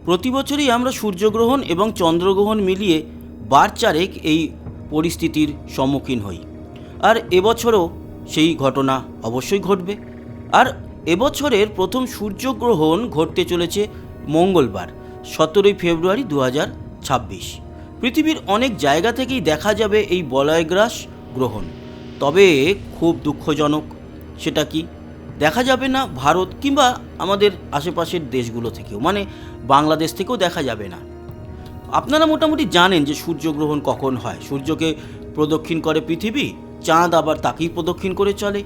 প্রতি বছরই আমরা সূর্যগ্রহণ এবং চন্দ্রগ্রহণ মিলিয়ে বার চারেক এই পরিস্থিতির সম্মুখীন হই। আর এবছরও সেই ঘটনা অবশ্যই ঘটবে। আর এবছরের প্রথম সূর্যগ্রহণ ঘটতে চলেছে মঙ্গলবার 17 ফেব্রুয়ারি 2026। পৃথিবীর অনেক জায়গা থেকেই দেখা যাবে এই বলয়গ্রাস গ্রহণ। তবে খুব দুঃখজনক, সেটা কি, দেখা যাবে না ভারত কিংবা আমাদের আশেপাশের দেশগুলো থেকেও, মানে বাংলাদেশ থেকেও দেখা যাবে না। আপনারা মোটামুটি জানেন যে সূর্যগ্রহণ কখন হয়। সূর্যকে প্রদক্ষিণ করে পৃথিবী, চাঁদ আবার তাকেই প্রদক্ষিণ করে চলে।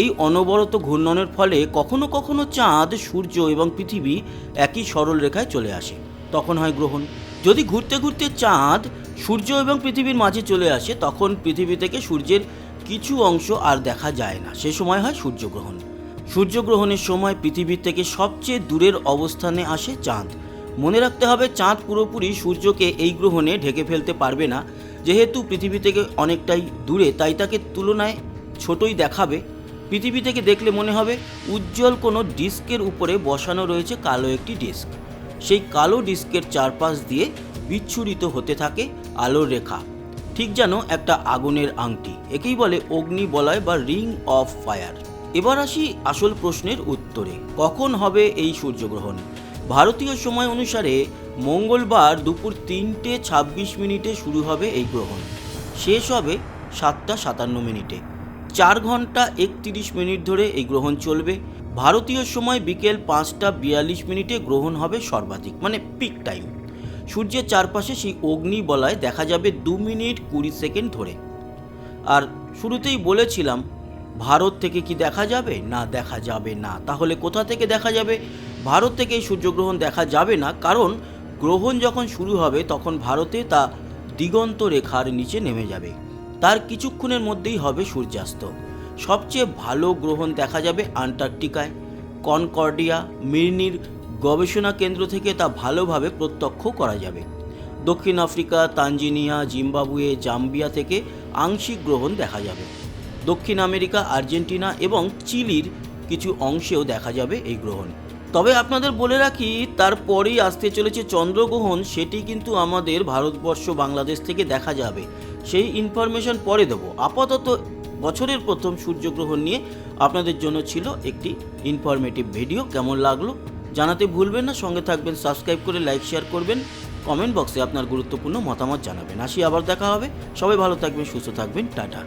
এই অনবরত ঘূর্ণনের ফলে কখনো কখনো চাঁদ, সূর্য এবং পৃথিবী একই সরল রেখায় চলে আসে, তখন হয় গ্রহণ। যদি ঘুরতে ঘুরতে চাঁদ সূর্য এবং পৃথিবীর মাঝে চলে আসে, তখন পৃথিবী থেকে সূর্যের কিছু অংশ আর দেখা যায় না, সে সময় হয় সূর্যগ্রহণ। সূর্যগ্রহণের সময় পৃথিবীর থেকে সবচেয়ে দূরের অবস্থানে আসে চাঁদ। মনে রাখতে হবে, চাঁদ পুরোপুরি সূর্যকে এই গ্রহণে ঢেকে ফেলতে পারবে না। যেহেতু পৃথিবী থেকে অনেকটাই দূরে, তাই তাকে তুলনায় ছোটই দেখাবে। পৃথিবী থেকে দেখলে মনে হবে উজ্জ্বল কোনো ডিস্কের উপরে বসানো রয়েছে কালো একটি ডিস্ক। সেই কালো ডিস্কের চারপাশ দিয়ে বিচ্ছুরিত হতে থাকে আলোর রেখা, ঠিক যেন একটা আগুনের আংটি। একেই বলে অগ্নি বলয় বা রিং অফ ফায়ার। এবার আসি আসল প্রশ্নের উত্তরে, কখন হবে এই সূর্যগ্রহণ। ভারতীয় সময় অনুসারে মঙ্গলবার দুপুর 3:26 শুরু হবে এই গ্রহণ, শেষ হবে 7:57। 4 ঘন্টা 31 মিনিট ধরে এই গ্রহণ চলবে। ভারতীয় সময় বিকেল 5:42 গ্রহণ হবে সর্বাধিক, মানে পিক টাইম। সূর্যের চারপাশে সেই অগ্নি বলয় দেখা যাবে 2 মিনিট 20 সেকেন্ড ধরে। আর শুরুতেই বলেছিলাম, ভারত থেকে কি দেখা যাবে? না, দেখা যাবে না। তাহলে কোথা থেকে দেখা যাবে? ভারত থেকে এই সূর্যগ্রহণ দেখা যাবে না, কারণ গ্রহণ যখন শুরু হবে তখন ভারতে তা দিগন্ত রেখার নিচে নেমে যাবে। তার কিছুক্ষণের মধ্যেই হবে সূর্যাস্ত। সবচেয়ে ভালো গ্রহণ দেখা যাবে আন্টার্কটিকায়। কনকর্ডিয়া মিরনির গবেষণা কেন্দ্র থেকে তা ভালোভাবে প্রত্যক্ষ করা যাবে। দক্ষিণ আফ্রিকা, তানজানিয়া, জিম্বাবুয়ে, জাম্বিয়া থেকে আংশিক গ্রহণ দেখা যাবে। দক্ষিণ আমেরিকা, আর্জেন্টিনা এবং চিলির কিছু অংশেও দেখা যাবে এই গ্রহণ। তবে আপনাদের বলে রাখি, তারপরেই আসতে চলেছে চন্দ্রগ্রহণ। সেটি কিন্তু আমাদের ভারতবর্ষ, বাংলাদেশ থেকে দেখা যাবে। সেই ইনফরমেশন পরে দেবো। আপাতত বছরের প্রথম সূর্যগ্রহণ নিয়ে আপনাদের জন্য ছিল একটি ইনফরমেটিভ ভিডিও। কেমন লাগলো জানাতে ভুলবেন না। সঙ্গে থাকবেন, সাবস্ক্রাইব করে লাইক শেয়ার করবেন, কমেন্ট বক্সে আপনার গুরুত্বপূর্ণ মতামত জানাবেন। আসি, আবার দেখা হবে। সবাই ভালো থাকবেন, সুস্থ থাকবেন, টাটা।